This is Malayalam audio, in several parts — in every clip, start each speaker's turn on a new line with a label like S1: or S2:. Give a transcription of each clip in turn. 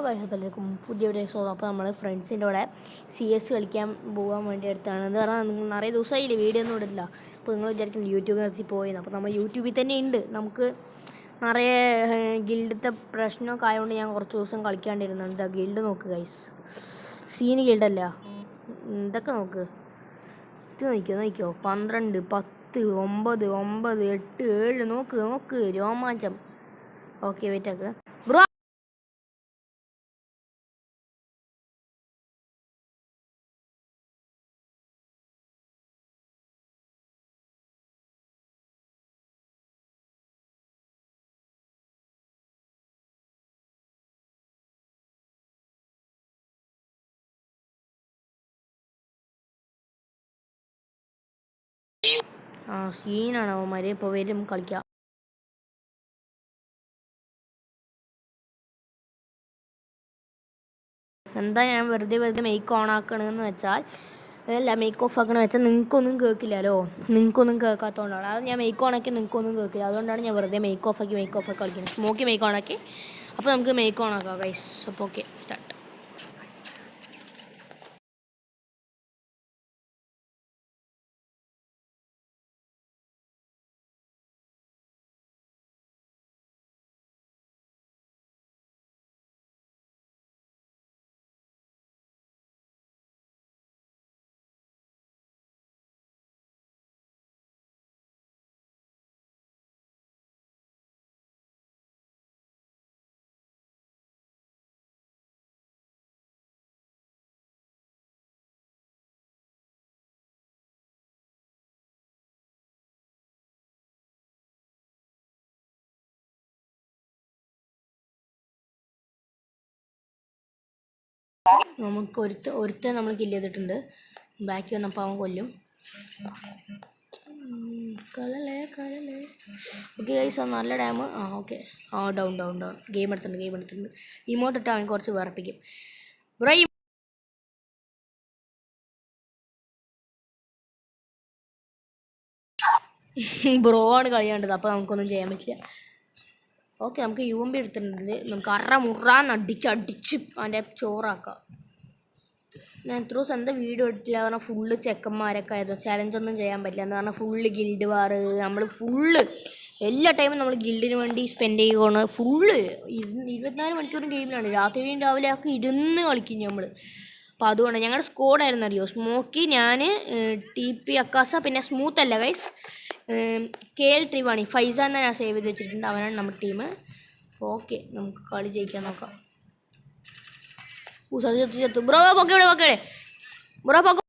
S1: എല്ലാവർക്കും പുതിയ വീഡിയോ സോ അപ്പോൾ നമ്മൾ ഫ്രണ്ട്സിൻ്റെ കൂടെ CS കളിക്കാൻ പോകാൻ വേണ്ടി എടുത്താണ്. എന്ന് പറഞ്ഞാൽ നിങ്ങൾ നിറയെ ദിവസമായില്ലേ വീഡിയോ ഒന്നും ഇടില്ല. അപ്പോൾ നിങ്ങൾ വിചാരിക്കും യൂട്യൂബിൽ നിർത്തി പോയെന്ന്. അപ്പോൾ നമ്മൾ യൂട്യൂബിൽ തന്നെ ഉണ്ട്. നമുക്ക് നിറയെ ഗിൽഡത്തെ പ്രശ്നമൊക്കെ ആയതുകൊണ്ട് ഞാൻ കുറച്ച് ദിവസം കളിക്കാണ്ടിരുന്നു. എന്താ ഗിൽഡ് നോക്ക് ഗൈസ്, സീന് ഗിൽഡല്ല. ഇതൊക്കെ നോക്ക്, ഇത് നോക്കിയോ 12, 10, 9, 9, 8, 7 നോക്ക് രോമാഞ്ചം. ഓക്കെ വെയിറ്റ് ആക്കുക ബ്രോ. സീനാണ് അവന്മാർ. ഇപ്പോൾ വരും കളിക്കാം. എന്താ ഞാൻ വെറുതെ മേക്ക് ഓൺ ആക്കണമെന്ന് വെച്ചാൽ, അല്ല മേക്ക് ഓഫ് ആക്കണമെന്ന് വെച്ചാൽ നിങ്ങൾക്കൊന്നും കേൾക്കില്ലല്ലോ. നിങ്ങൾക്കൊന്നും കേൾക്കാത്തതുകൊണ്ടാണ്. അത് ഞാൻ മേക്ക് ഓൺ ആക്കി നിങ്ങൾക്കൊന്നും കേൾക്കില്ല. അതുകൊണ്ടാണ് ഞാൻ വെറുതെ മേക്ക് ഓഫ് ആക്കി കളിക്കുന്നത്. സ്മോക്കി മേക്ക് ഓൺ ആക്കി. അപ്പോൾ നമുക്ക് മേക്ക് ഓൺ ആക്കാം ഗൈസ്. അപ്പോൾ ഓക്കെ സ്റ്റാർട്ട്. നമുക്ക് ഒരുത്തൻ നമ്മൾ കില്ല് ചെയ്തിട്ടുണ്ട്. ബാക്കി വന്നപ്പോൾ അവൻ കൊല്ലും. കളലേ ഓക്കെ ഗൈസ്, നല്ല ഡാം. Okay down. ഗെയിം എടുത്തിട്ടുണ്ട്. ഇമോട്ട് ഇട്ട് അവൻ കുറച്ച് വിറപ്പിക്കും. ബ്രോ ആണ് കളിയേണ്ടത്. അപ്പോൾ നമുക്കൊന്നും ചെയ്യാൻ പറ്റില്ല. ഓക്കെ, നമുക്ക് UMP എടുത്തിട്ടുണ്ട്. നമുക്ക് മുറാന്ന് അടിച്ച് അവൻ്റെ ചോറാക്കാം. ഞാൻ എത്ര ദിവസം എന്താ വീഡിയോ എടുത്തില്ല പറഞ്ഞാൽ ഫുള്ള് ചെക്കന്മാരൊക്കെ ആയിരുന്നു. ചലഞ്ചൊന്നും ചെയ്യാൻ പറ്റില്ല എന്ന് പറഞ്ഞാൽ ഫുള്ള് ഗിൽഡ് വാർ. നമ്മൾ ഫുള്ള് എല്ലാ ടൈമും നമ്മൾ ഗിൽഡിന് വേണ്ടി സ്പെൻഡ് ചെയ്യുകയാണ്. ഫുള്ള് 24 മണിക്കൂറും ഗെയിമിലാണ്. രാത്രിയും രാവിലെ ഒക്കെ ഇരുന്ന് കളിക്കും നമ്മൾ. അപ്പോൾ അതുകൊണ്ട് ഞങ്ങളുടെ സ്കോഡായിരുന്നു അറിയോ, സ്മോക്കി, ഞാൻ, TP അക്കാസ, പിന്നെ സ്മൂത്ത് അല്ല ഗൈസ്, KL ട്രിവാണി, ഫൈസ എന്ന ഞാൻ സേവ് ചെയ്ത് വെച്ചിട്ടുണ്ട്. അവനാണ് നമ്മുടെ ടീം. ഓക്കെ, നമുക്ക് കളി ജയിക്കാൻ നോക്കാം. ബ്രോ പൊക്കെ ബ്രോ പൊക്കെ.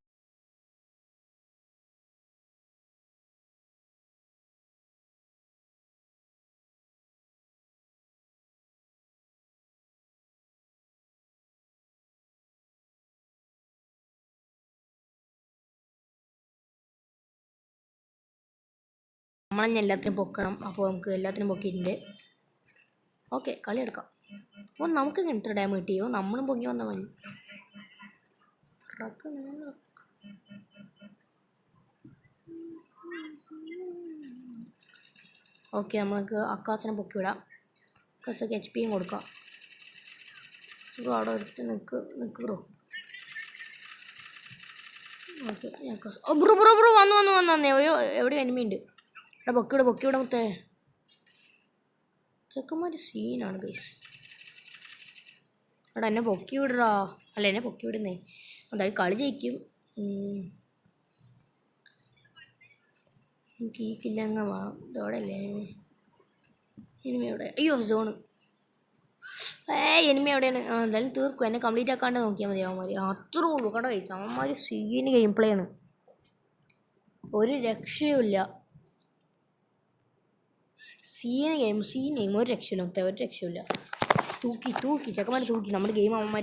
S1: നമ്മളെന്നെ എല്ലാത്തിനും പൊക്കണം. അപ്പോൾ നമുക്ക് എല്ലാത്തിനും പൊക്കിയിട്ടുണ്ട്. ഓക്കെ, കളി എടുക്കാം. അപ്പോൾ നമുക്ക് ഇത്ര ഡാം കിട്ടിയോ, നമ്മളും പൊങ്ങി വന്നാൽ മതി. ഓക്കെ, നമുക്ക് അക്കാസിനെ പൊക്കി വിടാം. അക്കാസൊക്കെ HP കൊടുക്കാം. അവിടെ എടുത്ത് നിൽക്ക് ബ്രോ. ഓക്കെ, ബ്രോ വന്നു എവിടെ എനിമിയുണ്ട്. പൊക്കിവിടെ മുത്തേ. ചെക്കന്മാർ സീനാണ് ഗൈസ്. എന്നെ പൊക്കി വിടറാ. അല്ല, എന്നെ പൊക്കി വിടുന്നേ. എന്തായാലും കളി ജയിക്കും. എനിക്ക് ഈ കില്ലങ്ങ വേണം. ഇതോടെ അല്ലേ എനിമി എവിടെ? അയ്യോ, സോണ്. എനിമി എവിടെയാണ്? എന്തായാലും തീർക്കും. എന്നെ കംപ്ലീറ്റ് ആക്കാണ്ട് നോക്കിയാൽ മതി അവന്മാർ. അത്രേ ഉള്ളൂ കേട്ടോ ഗൈസ്. അവന്മാർ സീന് ഗെയിം പ്ലേ ആണ്. ഒരു രക്ഷയുമില്ല. സീന് ഗെയിം ഒരു രക്ഷയില്ല. തൂക്കി ചെക്കന്മാർ തൂക്കി. നമ്മുടെ ഗെയിം അവന്മാർ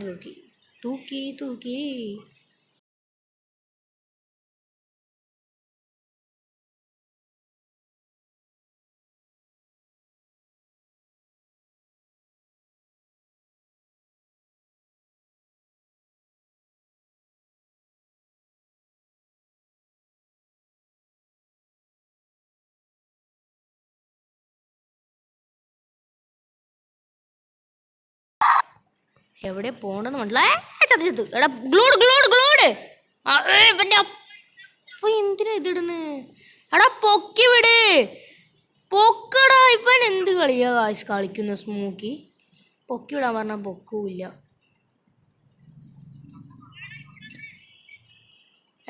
S1: തൂക്കി. എവിടെ പോണ്ടെന്ന് മനസ്സിലായി. ചത്ത് ചത്ത്. എടാ ഗ്ലൂഡ് ഗ്ലൂഡ് ഗ്ലൂഡ്. അപ്പൊ എന്തിനാ ഇതിടുന്ന്? എടാ പൊക്കി വിട്. പൊക്കടാ. ഇവൻ എന്ത് കളിയാ കാശ് കളിക്കുന്ന സ്മൂക്കി? പൊക്കി വിടാൻ പറഞ്ഞാൽ പൊക്കൂല്ല.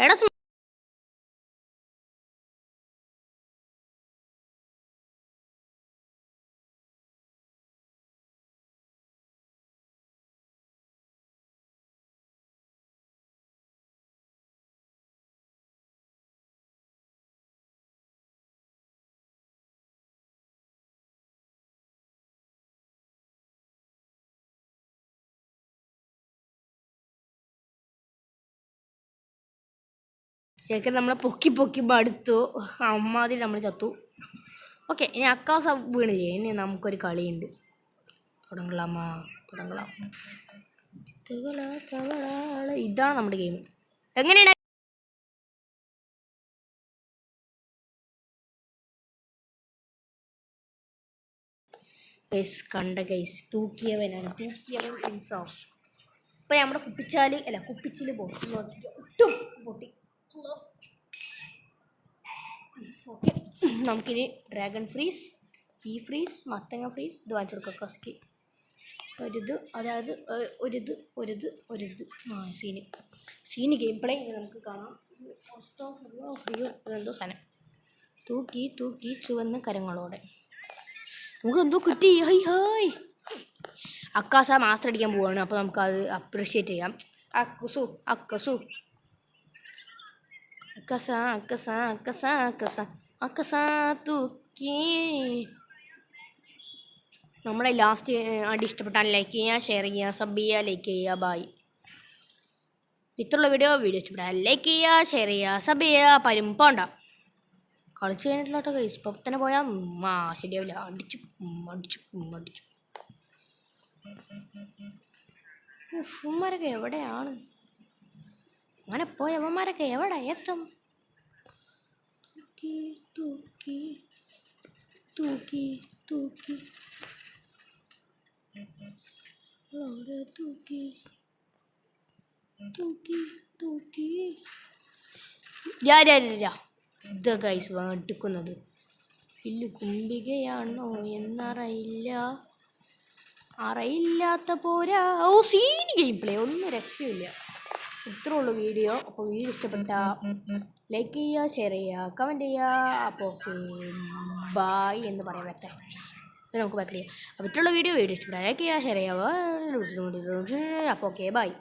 S1: എടാ ശേഖർ നമ്മളെ പൊക്കി പൊക്കി മടുത്തു. അമ്മാതിൽ നമ്മൾ ചത്തു. ഓക്കെ, ഇനി അക്കാസ വീണില്ലേ? ഇനി നമുക്കൊരു കളിയുണ്ട്. തുടങ്ങലാമാ തുടങ്ങലാം. ഇതാണ് നമ്മുടെ ഗെയിം. എങ്ങനെയാണ് കണ്ട ഗൈസ്? തൂക്കിയവനാണ്. തൂക്കിയവൻ പ്രിൻസ് ഓഫ്. ഇപ്പം നമ്മുടെ കുപ്പിച്ചാല് അല്ല കുപ്പിച്ചിൽ പൊട്ടി. ഓക്കെ, നമുക്കിനി ഡ്രാഗൺ ഫ്രീസ്, ഈ ഫ്രീസ്, മത്തങ്ങ ഫ്രീസ് ഇത് വാങ്ങിച്ചു കൊടുക്കാം. കസ്കി ഒരിത്, അതായത് ഒരിത് സീന് ഗെയിം പ്ലേ നമുക്ക് കാണാം. എന്തോ സാധനം തൂക്കി ചുവന്ന കരങ്ങളോടെ നമുക്ക് എന്തോ കിട്ടി. High hi. അക്കാസ മാസ്റ്റർ അടിക്കാൻ പോവാണ്. അപ്പോൾ നമുക്കത് അപ്രിഷ്യേറ്റ് ചെയ്യാം. അക്കസു അക്കസ തൂക്കി. നമ്മളെ ലാസ്റ്റ് അടി ഇഷ്ടപ്പെട്ടാൽ ലൈക്ക് ചെയ്യുക, ഷെയർ ചെയ്യുക, സബ് ചെയ്യുക, ലൈക്ക് ചെയ്യുക. ബായ്. ഇത്രയുള്ള വീഡിയോ ഇഷ്ടപ്പെട്ടാൽ ലൈക്ക് ചെയ്യുക, ഷെയർ ചെയ്യുക, സബ് ചെയ്യുക. പോണ്ട കളിച്ച് കഴിഞ്ഞിട്ടില്ല കേട്ടോ ഗൈസ്. ഇപ്പം തന്നെ പോയാൽ ശരിയാവില്ല. അടിച്ചു ഉമ്മമാരൊക്കെ എവിടെയാണ്? അങ്ങനെ പോയവന്മാരൊക്കെ എവിടെ എത്തും? തൂക്കി ഇത് ഗൈസ് എടുക്കുന്നത് ഫില്ല് കുമ്പികയാണോ അറിയില്ലാത്ത പോരാ. സീന് ഗെയിം പ്ലേ ഒന്നും രക്ഷയില്ല. ഇത്രേ ഉള്ളൂ വീഡിയോ. അപ്പോൾ വീഡിയോ ഇഷ്ടപ്പെട്ട ലൈക്ക് ചെയ്യുക, ഷെയർ ചെയ്യുക, കമൻറ്റ് ചെയ്യുക. അപ്പോൾ ഓക്കെ ബായ് എന്ന് പറയാൻ പറ്റേ നമുക്ക് ബാക്ക് ചെയ്യാം. അപ്പോൾ ഇത്രയുള്ള വീഡിയോ ഇഷ്ടപ്പെട്ട ലൈക്ക് ചെയ്യുക, ഷെയർ ചെയ്യുക. അപ്പോൾ ഓക്കെ ബായ്.